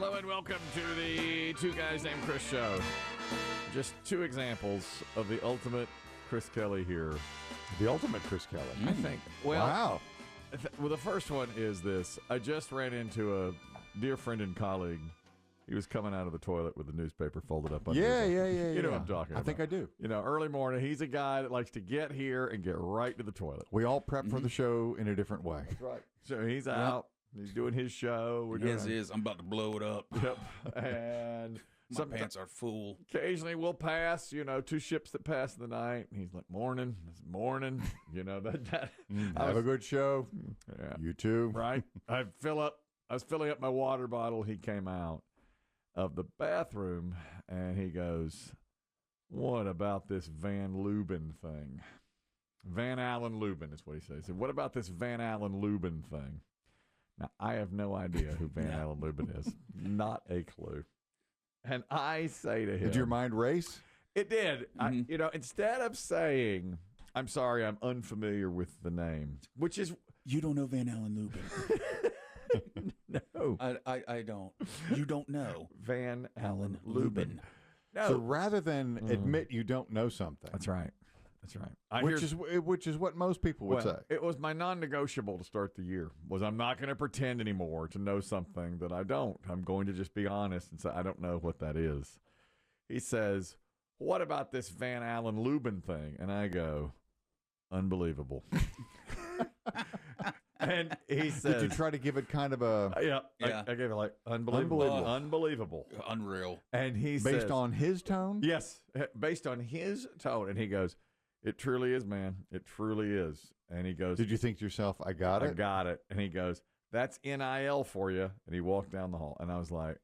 Hello and welcome to the Two Guys Named Chris show. Just two examples of the ultimate Chris Kelly here. The ultimate Chris Kelly. I think. Well, Wow. Well, the first one is this. I just ran into a dear friend and colleague. He was coming out of the toilet with the newspaper folded up under his arm. You know what I'm talking about. I think I do. You know, early morning, he's a guy that likes to get here and get right to the toilet. We all prep for the show in a different way. Right. So he's out. He's doing his show. We're doing is. I'm about to blow it up. Yep. And My pants are full. occasionally we'll pass, two ships that pass in the night. And he's like, morning, it's morning. That Have a good show. yeah. You too. Right. I was filling up my water bottle. He came out of the bathroom and he goes, what about this Van Lubin thing? Van Allen Lubin is what he says. He said, what about this Van Allen Lubin thing? Now, I have no idea who Van Allen Lubin is. Not a clue. And I say to him... Did your mind race? It did. Instead of saying, I'm sorry, I'm unfamiliar with the name, which is... You don't know Van Allen Lubin. No. I don't. You don't know. Van Allen Lubin. No. So rather than admit you don't know something, That's right. That's right. which is what most people would say. It was my non-negotiable to start the year. Was I'm not going to pretend anymore to know something that I don't. I'm going to just be honest and say I don't know what that is. He says, "What about this Van Allen Lubin thing?" And I go, "Unbelievable." And he says, Did you try to give it kind of a I gave it like unbelievable, Unreal. And he says, based on his tone? yes, based on his tone. And he goes, it truly is, man. It truly is. And he goes, Did you think to yourself, I got it? I got it. And he goes, that's NIL for you. And he walked down the hall. And I was like,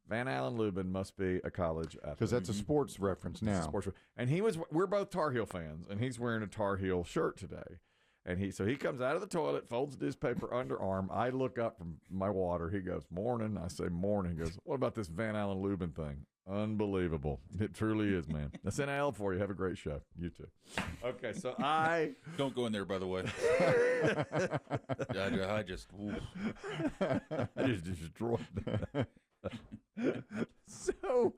Van Allen Lubin must be a college athlete. Because that's a sports reference now. And we're both Tar Heel fans. And he's wearing a Tar Heel shirt today. And he comes out of the toilet, folds the newspaper underarm. I look up from my water. He goes, morning. I say, morning. He goes, what about this Van Allen Lubin thing? Unbelievable. It truly is, man. That's NIL for you. Have a great show. You too. Okay, so Don't go in there, by the way. I just destroyed that. So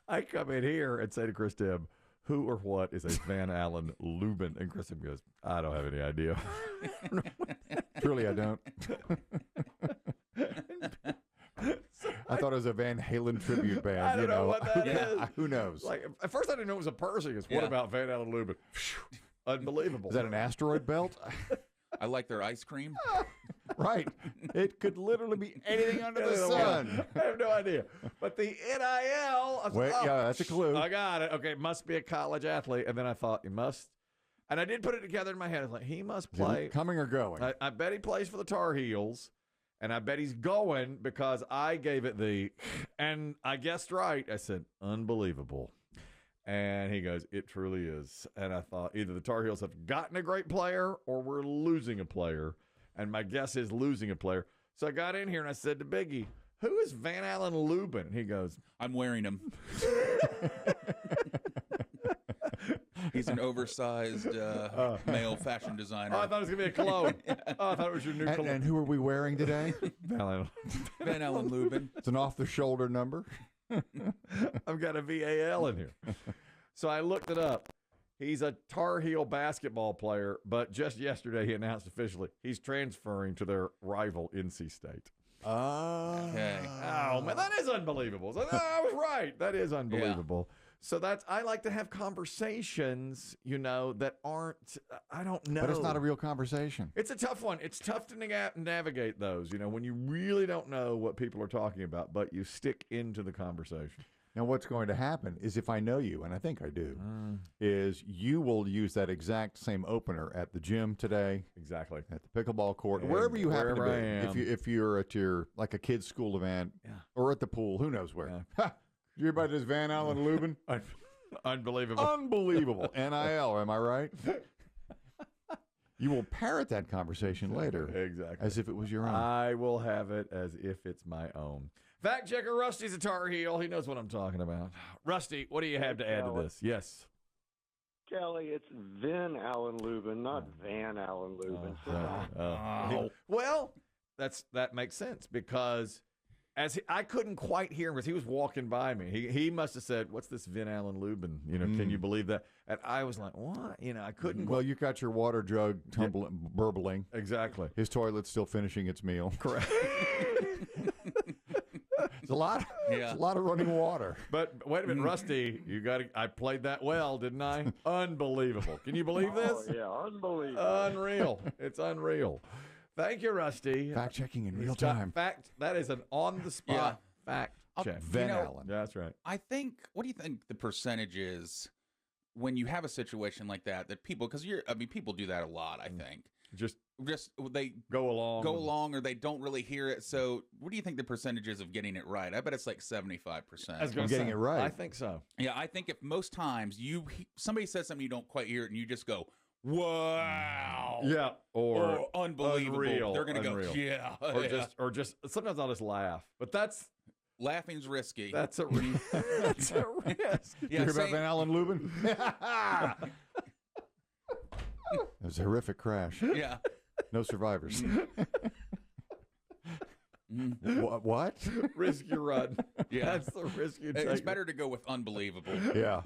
I come in here and say to Chris Demm, who or what is a Van Allen Lubin? And Chris Demm goes, I don't have any idea. Truly, I don't. I thought it was a Van Halen tribute band. I don't know what that is. Who knows? Like at first I didn't know it was a person. He goes, what about Van Allen Lubin? Unbelievable. Is that an asteroid belt? I like their ice cream. Right. It could literally be anything under the sun. I have no idea. But the NIL. Yeah, that's a clue. I got it. Okay, must be a college athlete. And then I thought, he must. And I did put it together in my head. I was like, he must play. Coming or going? I bet he plays for the Tar Heels. And I bet he's going because I gave it and I guessed right. I said, unbelievable. And he goes, it truly is. And I thought either the Tar Heels have gotten a great player or we're losing a player. And my guess is losing a player. So I got in here and I said to Biggie, who is Van Allen Lubin? And he goes, I'm wearing them. He's an oversized male fashion designer. oh, I thought it was going to be a cologne. Oh, I thought it was your new cologne. And who are we wearing today? Van Allen Lubin. It's an off-the-shoulder number. I've got a VAL in here. So I looked it up. He's a Tar Heel basketball player, but just yesterday he announced officially he's transferring to their rival NC State. Okay. Oh, man, that is unbelievable. So, I was right. That is unbelievable. Yeah. So I like to have conversations, that aren't, I don't know. But it's not a real conversation. It's a tough one. It's tough to navigate those, when you really don't know what people are talking about, but you stick into the conversation. Now, what's going to happen is if I know you, and I think I do, is you will use that exact same opener at the gym today. Exactly. At the pickleball court, wherever you happen to be. If you're at like a kid's school event or at the pool, who knows where. Yeah. Ha! You hear about this Van Allen Lubin? Unbelievable. Unbelievable. NIL, am I right? You will parrot that conversation later. Exactly. As if it was your own. I will have it as if it's my own. Fact checker Rusty's a Tar Heel. He knows what I'm talking about. Rusty, what do you have to add to this? Yes. Kelly, it's Van Allen Lubin, not Van Allen Lubin. Well, that makes sense because I couldn't quite hear him because he was walking by me. He must have said, "What's this Vin Allen Lubin? Can you believe that?" And I was like, "What?" I couldn't. Well, you got your water jug burbling. Exactly. His toilet's still finishing its meal. Correct. It's a lot. It's a lot of running water. But wait a minute, Rusty, I played that well, didn't I? Unbelievable. Can you believe this? Oh, yeah, unbelievable. Unreal. It's unreal. Thank you, Rusty. Fact checking in real time. That is an on the spot fact check. Van Allen. Yeah, that's right. I think. What do you think the percentage is when you have a situation like that people? Because people do that a lot. I think Just they go along, or they don't really hear it. So, what do you think the percentage is of getting it right? I bet it's like 75%. Getting it right. I think so. Yeah, I think if most times somebody says something you don't quite hear it, and you just go, "Wow!" Yeah, or unbelievable. Unreal, They're gonna unreal. go, "Yeah," or just sometimes I'll just laugh. But laughing's risky. that's a risk. That's a risk. Did you hear about Van Allen Lubin? It was a horrific crash. Yeah. No survivors. What? Risk you run. Yeah. That's the risk you take. It's better to go with unbelievable. Yeah.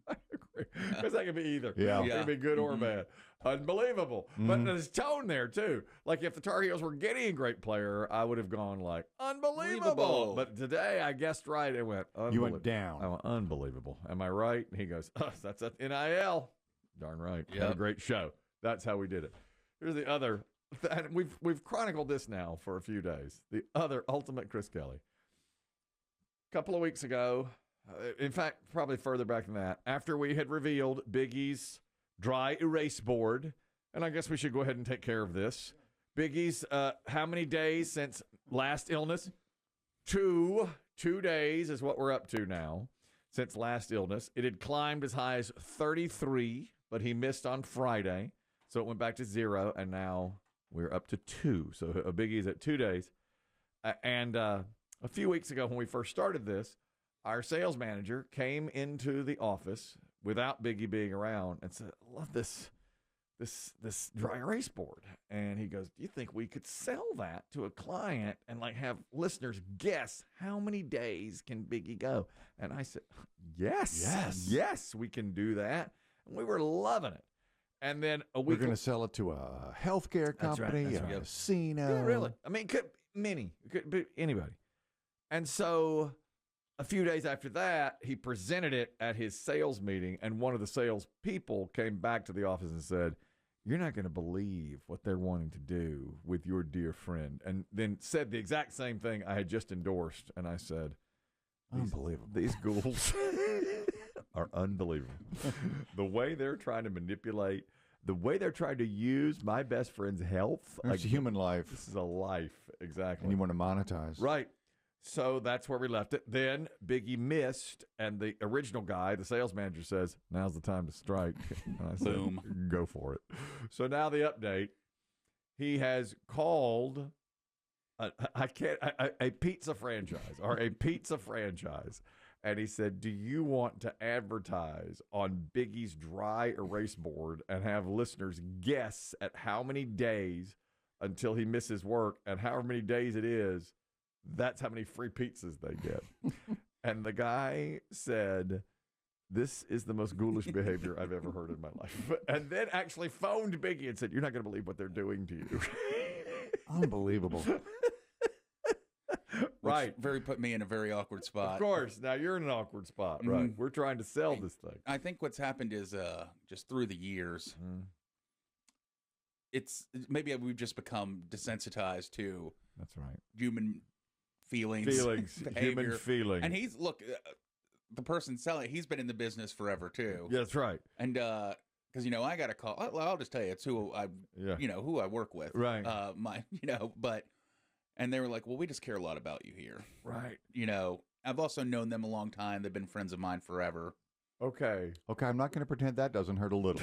I agree. Because that can be either. Yeah. It can be good or bad. Unbelievable. But there's tone there, too. Like, if the Tar Heels were getting a great player, I would have gone like, unbelievable. But today, I guessed right. It went, unbelievable. You went down. I went, unbelievable. Am I right? And he goes, that's a NIL. Darn right. Yep. Had a great show. That's how we did it. Here's the other. And we've chronicled this now for a few days. The other ultimate Chris Kelly. A couple of weeks ago, in fact, probably further back than that, after we had revealed Biggie's dry erase board, and I guess we should go ahead and take care of this. Biggie's, how many days since last illness? 2 days is what we're up to now since last illness. It had climbed as high as 33, but he missed on Friday, so it went back to 0, and now we're up to 2. So Biggie's at 2 days. And a few weeks ago when we first started this, our sales manager came into the office without Biggie being around and said, I love this dry erase board. And he goes, do you think we could sell that to a client and like have listeners guess how many days can Biggie go? And I said, yes, we can do that. And we were loving it. And then we're going to sell it to a healthcare company, a casino. Yeah, really. I mean, it could be anybody. And so a few days after that, he presented it at his sales meeting, and one of the sales people came back to the office and said, you're not going to believe what they're wanting to do with your dear friend. And then said the exact same thing I had just endorsed. And I said, unbelievable. These ghouls are unbelievable. The way they're trying to manipulate, the way they're trying to use my best friend's health. It's a human life. This is a life, exactly. And you want to monetize. Right. So that's where we left it. Then Biggie missed, and the original guy, the sales manager, says, now's the time to strike. And I said, boom. Go for it. So now the update, he has called a pizza franchise, and he said, do you want to advertise on Biggie's dry erase board and have listeners guess at how many days until he misses work, and however many days it is, that's how many free pizzas they get. And the guy said, this is the most ghoulish behavior I've ever heard in my life. And then actually phoned Biggie and said, you're not going to believe what they're doing to you. Unbelievable. Right. Which put me in a very awkward spot. Of course. Now you're in an awkward spot, right? We're trying to sell this thing. I think what's happened is just through the years, it's maybe we've just become desensitized to that's right human feelings, human feelings. And the person selling, he's been in the business forever too. Yeah, that's right. And because I got a call. I'll just tell you, it's who who I work with. Right. And they were like, well, we just care a lot about you here. Right. I've also known them a long time. They've been friends of mine forever. Okay. I'm not going to pretend that doesn't hurt a little.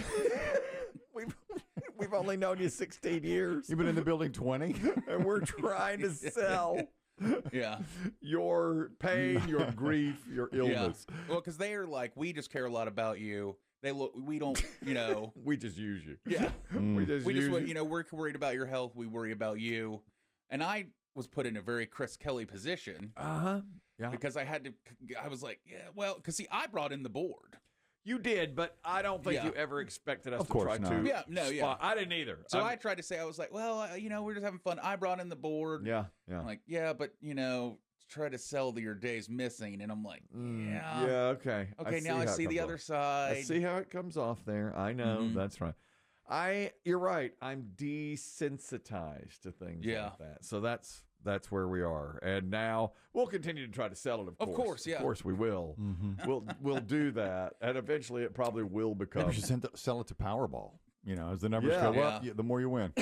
We've only known you 16 years. You've been in the building 20, and we're trying to sell your pain, your grief, your illness. Yeah. Well, because they are like, we just care a lot about you. We don't, we just use you. Yeah. We just we're worried about your health. We worry about you. And I was put in a very Chris Kelly position. Yeah. Because I was like, yeah, well, because see, I brought in the board. You did, but I don't think you ever expected us to try to. Yeah, no, yeah. I didn't either. So I tried to say, I was like, well, we're just having fun. I brought in the board. Yeah. I'm like, yeah, but, try to sell your days missing. And I'm like, yeah. Yeah, okay. Okay, now I see the other side. I see how it comes off there. I know. That's right. You're right. I'm desensitized to things like that. So that's where we are. And now we'll continue to try to sell it, of course. Of course, yeah. Of course we will. We'll do that. And eventually it probably will become. Maybe we should sell it to Powerball. As the numbers go up, the more you win.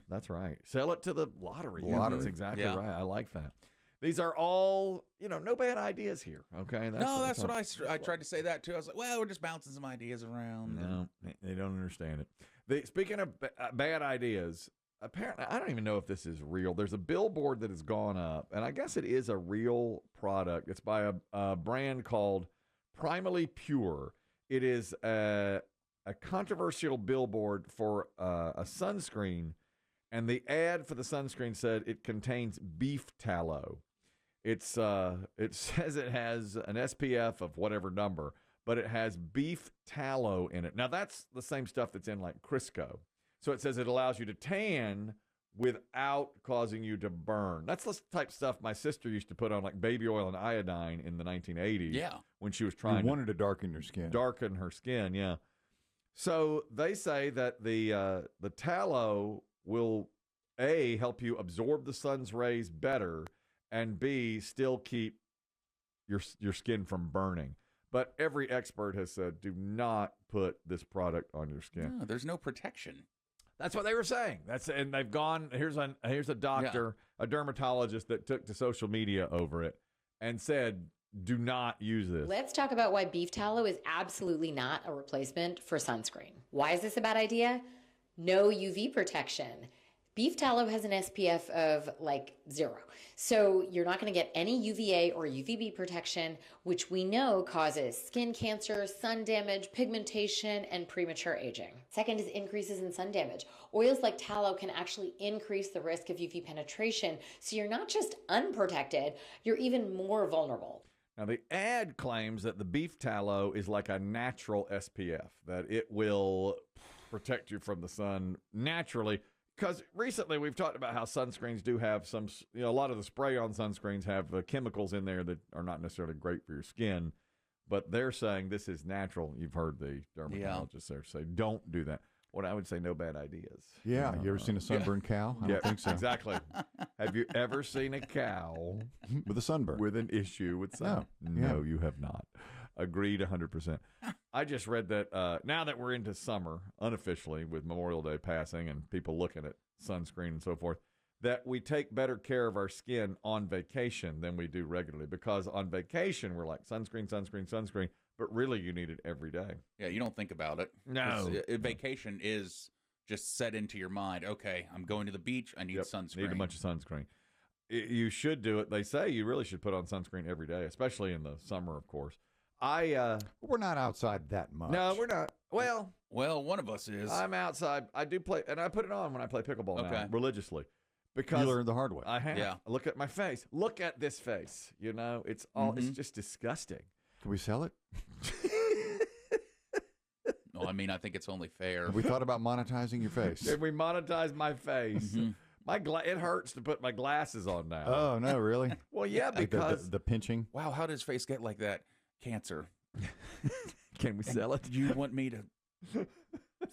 That's right. Sell it to the lottery. That's exactly right. I like that. These are all, no bad ideas here, okay? That's what I tried to say that, too. I was like, well, we're just bouncing some ideas around. No, they don't understand it. Speaking of bad ideas, apparently, I don't even know if this is real. There's a billboard that has gone up, and I guess it is a real product. It's by a brand called Primally Pure. It is a controversial billboard for a sunscreen, and the ad for the sunscreen said it contains beef tallow. It says it has an SPF of whatever number, but it has beef tallow in it. Now, that's the same stuff that's in like Crisco. So it says it allows you to tan without causing you to burn. That's the type of stuff my sister used to put on like baby oil and iodine in the 1980s. Yeah. When she was trying to darken your skin. Darken her skin, yeah. So they say that the tallow will, A, help you absorb the sun's rays better, and B, still keep your skin from burning. But every expert has said, do not put this product on your skin. No, there's no protection. That's what they were saying. And they've gone. Here's a doctor, a dermatologist that took to social media over it and said, do not use this. Let's talk about why beef tallow is absolutely not a replacement for sunscreen. Why is this a bad idea? No UV protection. Beef tallow has an SPF of like 0. So you're not going to get any UVA or UVB protection, which we know causes skin cancer, sun damage, pigmentation, and premature aging. Second is increases in sun damage. Oils like tallow can actually increase the risk of UV penetration. So you're not just unprotected, you're even more vulnerable. Now, the ad claims that the beef tallow is like a natural SPF, that it will protect you from the sun naturally. Because recently we've talked about how sunscreens do have some, a lot of the spray-on sunscreens have chemicals in there that are not necessarily great for your skin, but they're saying this is natural. You've heard the dermatologists there say, don't do that. What I would say, no bad ideas. Yeah, you ever seen a sunburned cow? I don't think so. Exactly. Have you ever seen a cow with a sunburn? With an issue with sun? No, you have not. Agreed 100%. I just read that now that we're into summer, unofficially, with Memorial Day passing and people looking at sunscreen and so forth, that we take better care of our skin on vacation than we do regularly. Because on vacation, we're like sunscreen, sunscreen, sunscreen, but really you need it every day. Yeah, you don't think about it. No. Vacation is just set into your mind, okay, I'm going to the beach, I need sunscreen. Need a bunch of sunscreen. You should do it. They say you really should put on sunscreen every day, especially in the summer, of course. We're not outside that much. No, we're not. Well, one of us is. I'm outside. I do play, and I put it on when I play pickleball now, religiously. Because you learned the hard way. I have. Yeah. Look at my face. Look at this face. It's all. It's just disgusting. Can we sell it? No, I mean, I think it's only fair. Have we thought about monetizing your face? Can we monetize my face? It hurts to put my glasses on now. Oh no, really? Well, yeah, because the pinching. Wow, how does face get like that? Cancer. Can we sell it? Do you want me to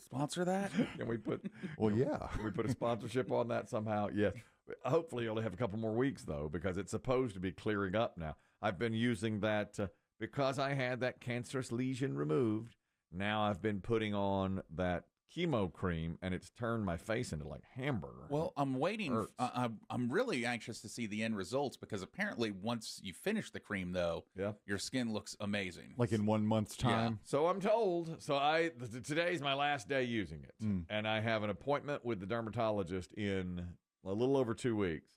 sponsor that? Can we put? Well, yeah. Can we put a sponsorship on that somehow? Yes. Hopefully, you'll have a couple more weeks though, because it's supposed to be clearing up now. I've been using that because I had that cancerous lesion removed. Now I've been putting on that chemo cream, and it's turned my face into like hamburger. Well, I'm waiting. I'm really anxious to see the end results, because apparently once you finish the cream, though, your skin looks amazing. Like in 1 month's time? Yeah. So I'm told. So today's my last day using it, and I have an appointment with the dermatologist in a little over 2 weeks.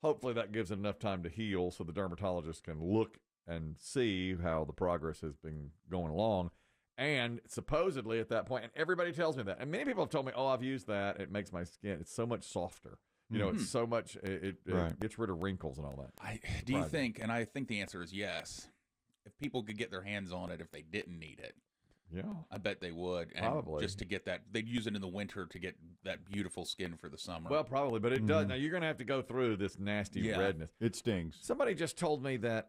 Hopefully that gives it enough time to heal so the dermatologist can look and see how the progress has been going along. And supposedly at that point, and everybody tells me that, and many people have told me, oh, I've used that, it makes my skin, it's so much softer. You know, it's so much. It gets rid of wrinkles and all that. Do you think? And I think the answer is yes. If people could get their hands on it, if they didn't need it, yeah, I bet they would. And probably just to get that, they'd use it in the winter to get that beautiful skin for the summer. Well, probably, but it does. Now you're going to have to go through this nasty redness. It stings. Somebody just told me that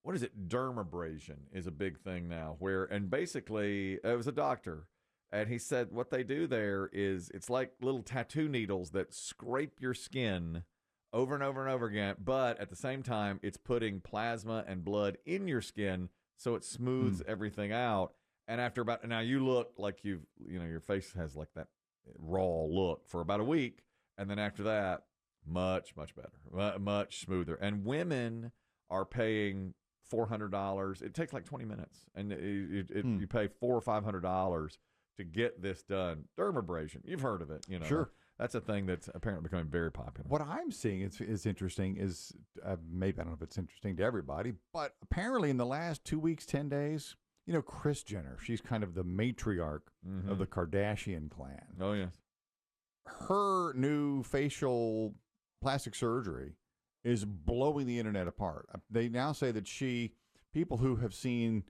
what is it? Dermabrasion is a big thing now. And basically, it was a doctor. And he said what they do there is it's like little tattoo needles that scrape your skin over and over and over again. But at the same time, it's putting plasma and blood in your skin so it smooths everything out. And after now you look like your face has like that raw look for about a week. And then after that, much, much better, much smoother. And women are paying $400. It takes like 20 minutes. And you pay $400 or $500 to get this done. Dermabrasion. You've heard of it, Sure. That's a thing that's apparently becoming very popular. What I'm seeing is interesting is maybe I don't know if it's interesting to everybody, but apparently in the last 2 weeks, 10 days, Kris Jenner, she's kind of the matriarch of the Kardashian clan. Oh, yes. Her new facial plastic surgery is blowing the internet apart. They now say that people who have seen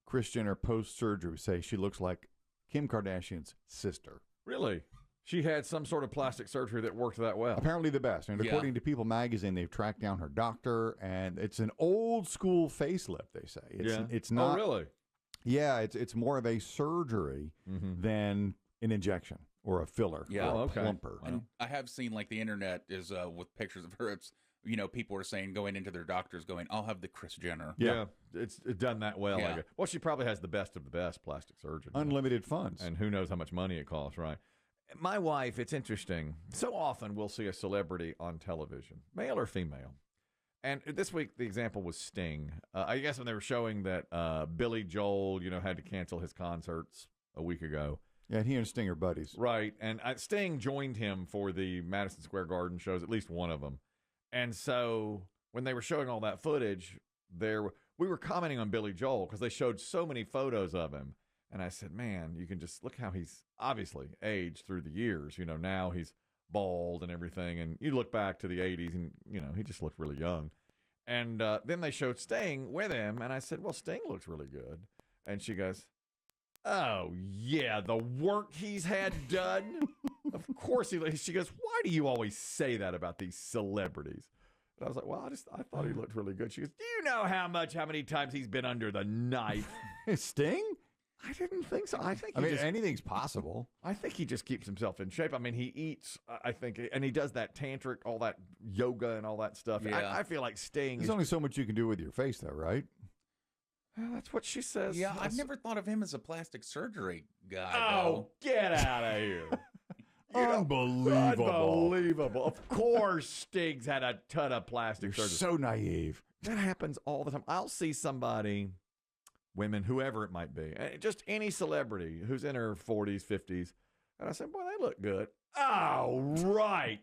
Kris Jenner post-surgery say she looks like Kim Kardashian's sister. Really? She had some sort of plastic surgery that worked that well. Apparently the best. And according to People magazine, they've tracked down her doctor, and it's an old school facelift, they say. It's not. Oh, really? Yeah, it's more of a surgery than an injection or a filler or a plumper. And I have seen like the internet is with pictures of her. It's, people are saying going into their doctors going, I'll have the Kris Jenner. Yeah. It's done that well. Yeah. I guess. Well, she probably has the best of the best plastic surgeon. Unlimited funds. And who knows how much money it costs, right? My wife, it's interesting. So often we'll see a celebrity on television, male or female. And this week, the example was Sting. I guess when they were showing that Billy Joel, had to cancel his concerts a week ago. Yeah, he and Sting are buddies. Right. And Sting joined him for the Madison Square Garden shows, at least one of them. And so when they were showing all that footage, we were commenting on Billy Joel because they showed so many photos of him. And I said, man, you can just look how he's obviously aged through the years. Now he's bald and everything. And you look back to the 80s and, he just looked really young. And then they showed Sting with him. And I said, well, Sting looks really good. And she goes, oh, yeah, the work he's had done. Of course she goes, why do you always say that about these celebrities? And I was like, well, I thought he looked really good. She goes, do you know how many times he's been under the knife? Sting? I didn't think so. I mean, anything's possible. I think he just keeps himself in shape. I mean, he eats, I think, and he does that tantric, all that yoga and all that stuff. Yeah. I feel like Sting. There's only so much you can do with your face, though, right? Well, that's what she says. Yeah, I've never thought of him as a plastic surgery guy. Oh, get out of here. Unbelievable. Of course, Sting's had a ton of plastic surgery. So naive. That happens all the time. I'll see somebody, women, whoever it might be, just any celebrity who's in her 40s, 50s, and I said, boy, they look good. Oh, right.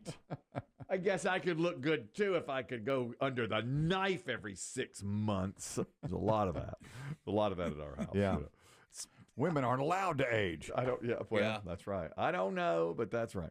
I guess I could look good, too, if I could go under the knife every 6 months. There's a lot of that. A lot of that at our house. Yeah. Women aren't allowed to age. That's right. I don't know, but that's right.